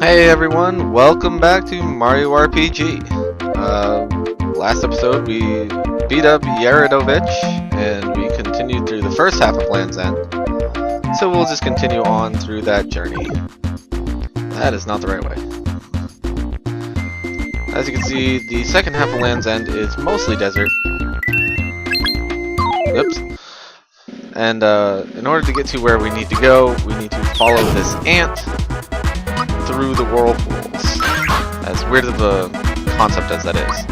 Hey everyone, welcome back to Mario RPG. Last episode we beat up Yaredovich and we continued through the first half of Land's End. So we'll just continue on through that journey. That is not the right way. As you can see, the second half of Land's End is mostly desert. Oops. And in order to get to where we need to go, we need to follow this ant through the whirlpools. As weird of a concept as that is.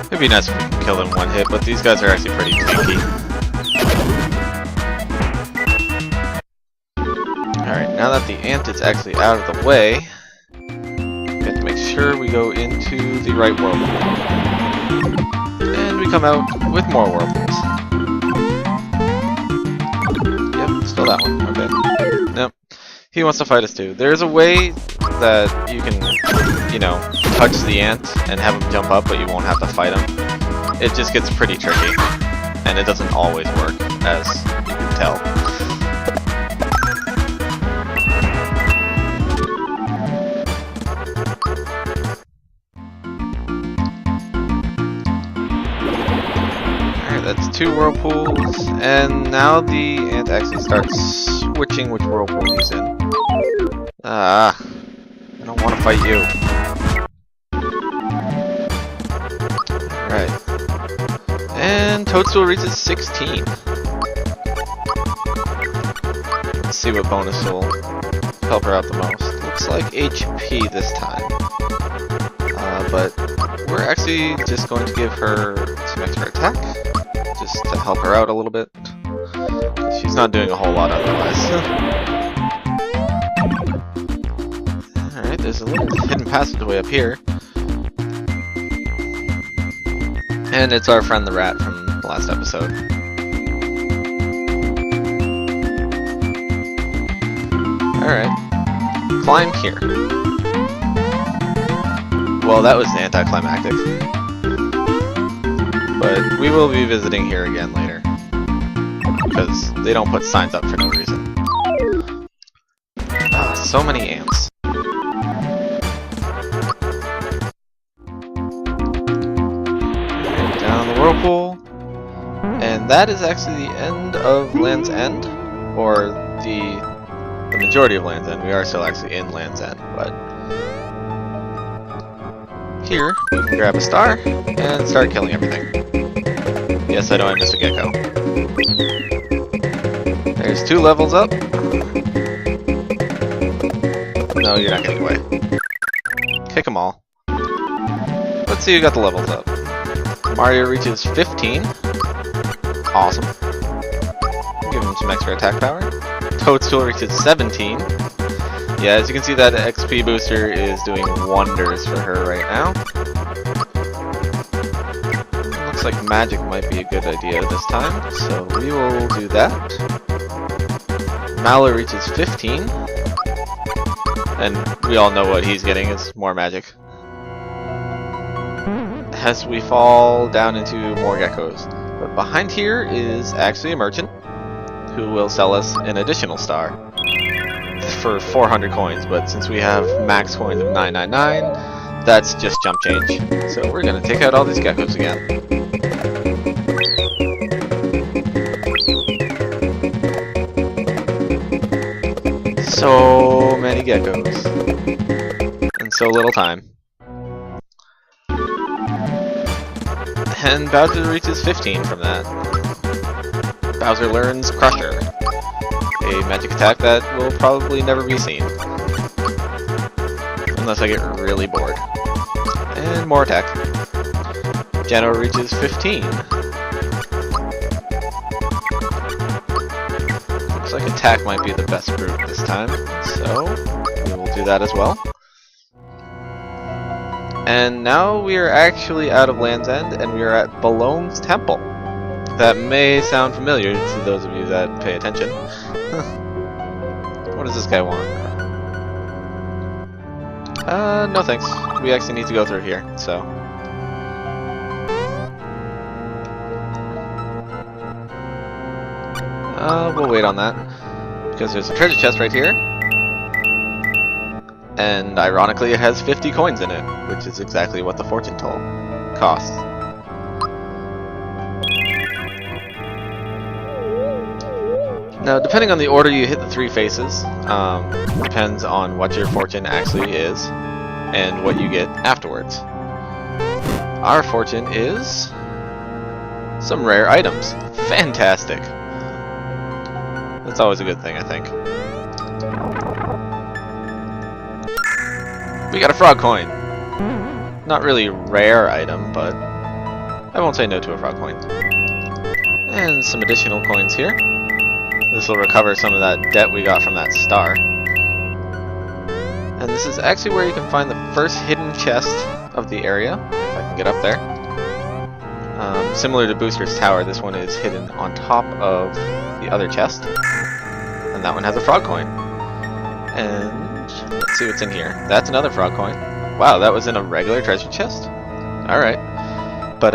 It'd be nice if we could kill in one hit, but these guys are actually pretty tanky. Alright, now that the ant is actually out of the way, we have to make sure we go into the right whirlpool. And we come out with more whirlpools. Yep, still that one. Okay. Nope. He wants to fight us too. There's a way that you can, touch the ant and have him jump up, but you won't have to fight him. It just gets pretty tricky, and it doesn't always work, as you can tell. Alright, that's 2 whirlpools, and now the ant actually starts switching which whirlpool he's in. I don't want to fight you. Alright. And Toadstool reaches 16. Let's see what bonus will help her out the most. Looks like HP this time. But we're actually just going to give her some extra attack. Just to help her out a little bit. She's not doing a whole lot otherwise. Alright, there's a little hidden passageway up here. And it's our friend the rat from the last episode. Alright. Climb here. Well, that was anticlimactic. But we will be visiting here again later. Because they don't put signs up for no reason. Ah, so many ants. Whirlpool, and that is actually the end of Land's End, or the majority of Land's End. We are still actually in Land's End, but here we can grab a star and start killing everything. Yes, I know I missed a gecko. There's 2 levels up. No, you're not getting away. Kick them all. Let's see who got the levels up. Mario reaches 15. Awesome. Give him some extra attack power. Toadstool reaches 17. Yeah, as you can see, that XP booster is doing wonders for her right now. Looks like magic might be a good idea this time, so we will do that. Mallow reaches 15. And we all know what he's getting is more magic. As we fall down into more geckos. But behind here is actually a merchant who will sell us an additional star for 400 coins, but since we have max coins of 999, that's just jump change. So we're gonna take out all these geckos again. So many geckos. And so little time. And Bowser reaches 15 from that. Bowser learns Crusher, a magic attack that will probably never be seen. Unless I get really bored. And more attack. Geno reaches 15. Looks like attack might be the best group this time, so we will do that as well. And now we are actually out of Land's End, and we are at Ballone's Temple. that may sound familiar to those of you that pay attention. What does this guy want? No thanks. We actually need to go through here, so. We'll wait on that. Because there's a treasure chest right here. And ironically it has 50 coins in it, which is exactly what the fortune toll costs. Now, depending on the order you hit the 3 faces, depends on what your fortune actually is and what you get afterwards. Our fortune is some rare items. Fantastic. That's always a good thing, I think. We got a frog coin. Not really a rare item, but I won't say no to a frog coin. And some additional coins here. This will recover some of that debt we got from that star. And this is actually where you can find the first hidden chest of the area, if I can get up there. Similar to Booster's Tower, this one is hidden on top of the other chest. And that one has a frog coin. And let's see what's in here. That's another frog coin. Wow, that was in a regular treasure chest? Alright. But,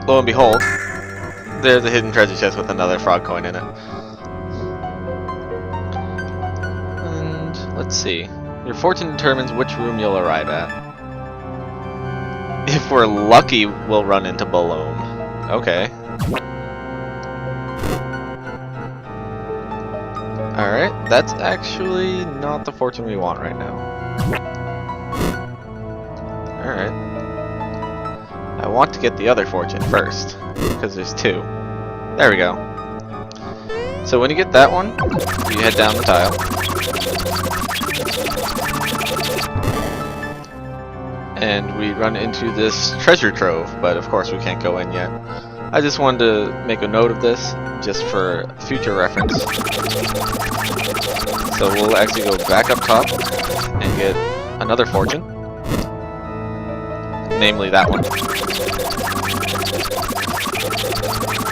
lo and behold, there's a hidden treasure chest with another frog coin in it. And let's see. Your fortune determines which room you'll arrive at. If we're lucky, we'll run into Balloon. Okay. Alright, that's actually not the fortune we want right now. Alright. I want to get the other fortune first, because there's 2. There we go. So when you get that one, you head down the tile. And we run into this treasure trove, but of course we can't go in yet. I just wanted to make a note of this, just for future reference. So we'll actually go back up top and get another fortune. Namely that one.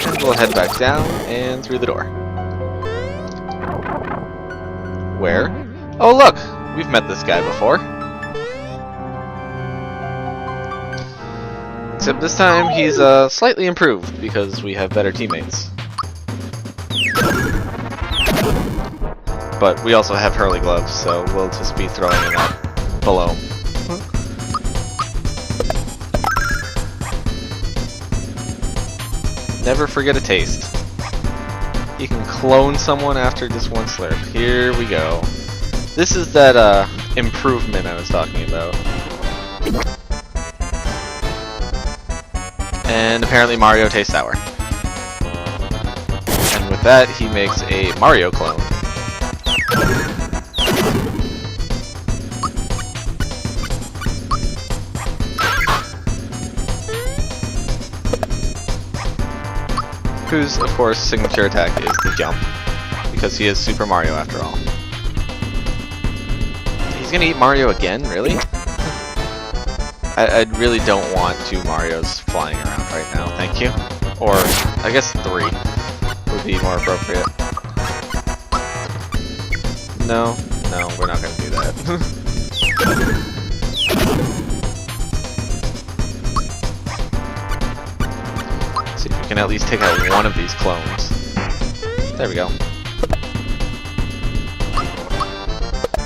And we'll head back down and through the door. Where? Oh look! We've met this guy before. Except this time he's slightly improved because we have better teammates. But we also have Hurley Gloves, so we'll just be throwing him out below. Never forget a taste. You can clone someone after just one slurp. Here we go. This is that improvement I was talking about. And apparently Mario tastes sour. And with that, he makes a Mario clone. Whose, of course, signature attack is the jump, because he is Super Mario after all. He's gonna eat Mario again? Really? I really don't want 2 Marios flying around right now, thank you. Or, I guess 3 would be more appropriate. No, we're not gonna do that. See if we can at least take out one of these clones. There we go.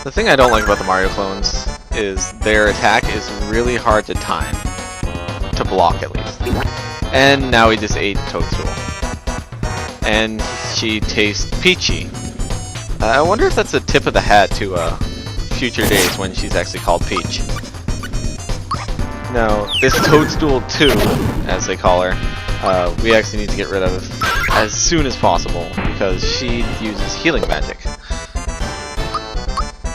The thing I don't like about the Mario clones is their attack is really hard to time. To block, at least. And now he just ate Toadstool. And she tastes peachy. I wonder if that's a tip of the hat to future days when she's actually called Peach. Now, this Toadstool 2, as they call her, we actually need to get rid of as soon as possible, because she uses healing magic.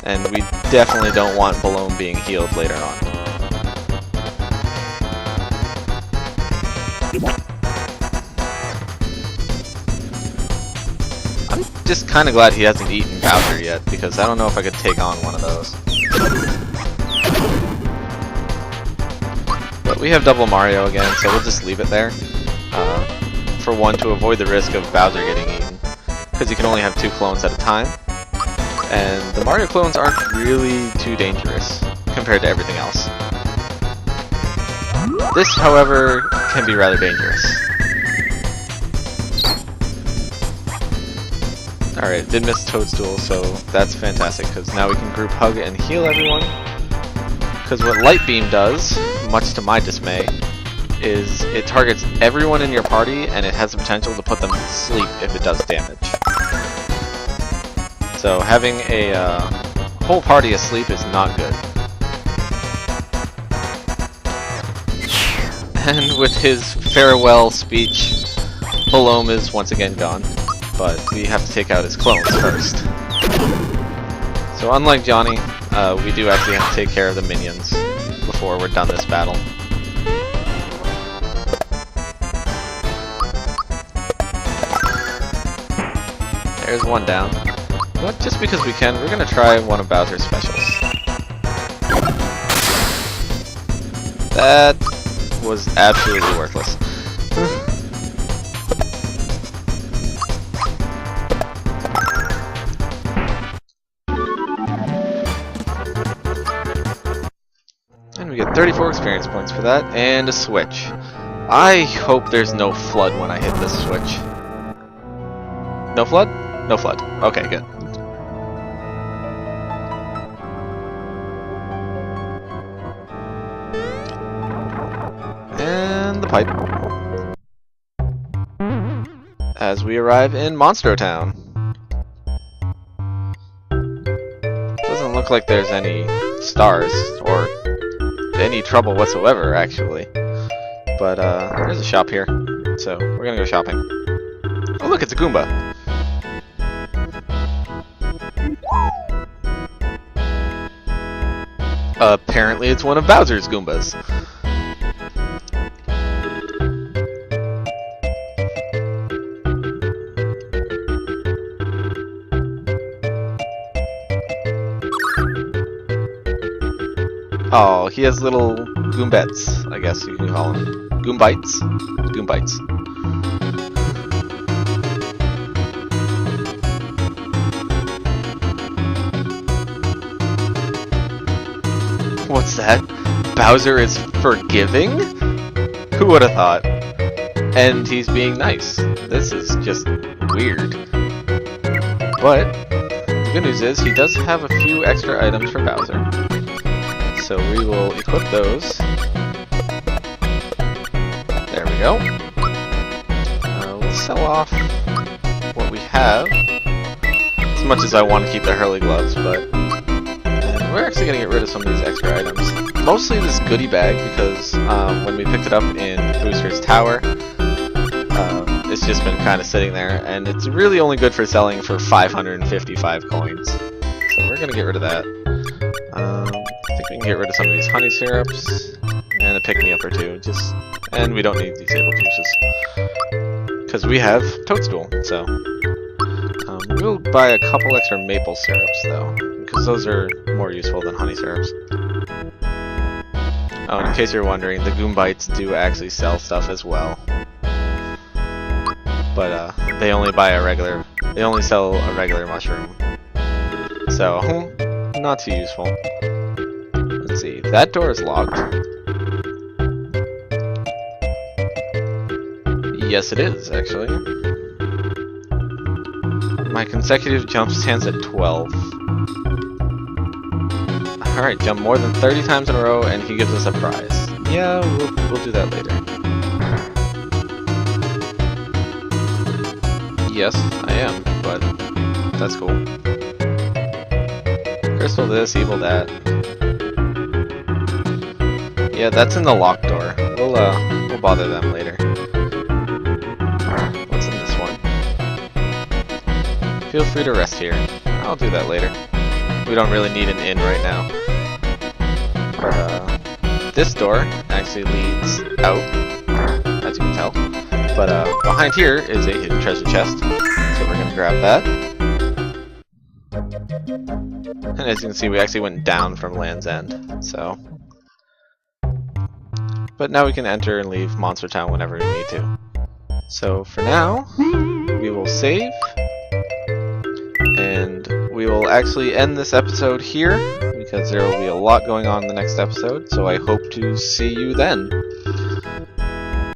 And we definitely don't want Balloon being healed later on. I'm just kind of glad he hasn't eaten Bowser yet, because I don't know if I could take on one of those. But we have double Mario again, so we'll just leave it there. for one to avoid the risk of Bowser getting eaten, because you can only have 2 clones at a time, and the Mario clones aren't really too dangerous compared to everything else. This, however, can be rather dangerous. Alright, did miss Toadstool, so that's fantastic, because now we can group hug and heal everyone. Because what Light Beam does, much to my dismay, is it targets everyone in your party, and it has the potential to put them to sleep if it does damage. So having a whole party asleep is not good. And with his farewell speech, Balome is once again gone, but we have to take out his clones first. So unlike Johnny, we do actually have to take care of the minions before we're done this battle. There's one down. But just because we can, we're gonna try one of Bowser's specials. That was absolutely worthless. And we get 34 experience points for that, and a switch. I hope there's no flood when I hit this switch. No flood? No flood. Okay, good. And the pipe. As we arrive in Monstro Town. Doesn't look like there's any stars or any trouble whatsoever, actually. But there's a shop here, so we're gonna go shopping. Oh look, it's a Goomba. Apparently it's one of Bowser's Goombas. Oh, he has little Goombettes, I guess you can call them. Goombites? Goombites. What's that? Bowser is forgiving? Who would have thought? And he's being nice. This is just weird. But the good news is he does have a few extra items for Bowser. So we will equip those. There we go. We'll sell off what we have. As much as I want to keep the Hurley gloves, but we're actually going to get rid of some of these extra items. Mostly this goodie bag, because when we picked it up in Booster's Tower, it's just been kind of sitting there, and it's really only good for selling for 555 coins. So we're going to get rid of that. I think we can get rid of some of these honey syrups, and a pick-me-up or two, and we don't need these able juices. Because we have Toadstool, so... we'll buy a couple extra maple syrups, though, because those are more useful than honey syrups. Oh, and in case you're wondering, the Goombites do actually sell stuff as well. But, they only sell a regular mushroom. So, not too useful. Let's see, that door is locked. Yes, it is, actually. My consecutive jump stands at 12. Alright, jump more than 30 times in a row and he gives us a prize. Yeah, we'll do that later. Yes, I am, but that's cool. Crystal this, evil that. Yeah, that's in the locked door. We'll bother them later. What's in this one? Feel free to rest here. I'll do that later. We don't really need an inn right now. But, this door actually leads out, as you can tell. But behind here is a hidden treasure chest, so we're gonna grab that. And as you can see, we actually went down from Land's End, so... But now we can enter and leave Monster Town whenever we need to. So for now, we will save, and we will actually end this episode here because there will be a lot going on in the next episode, so I hope to see you then.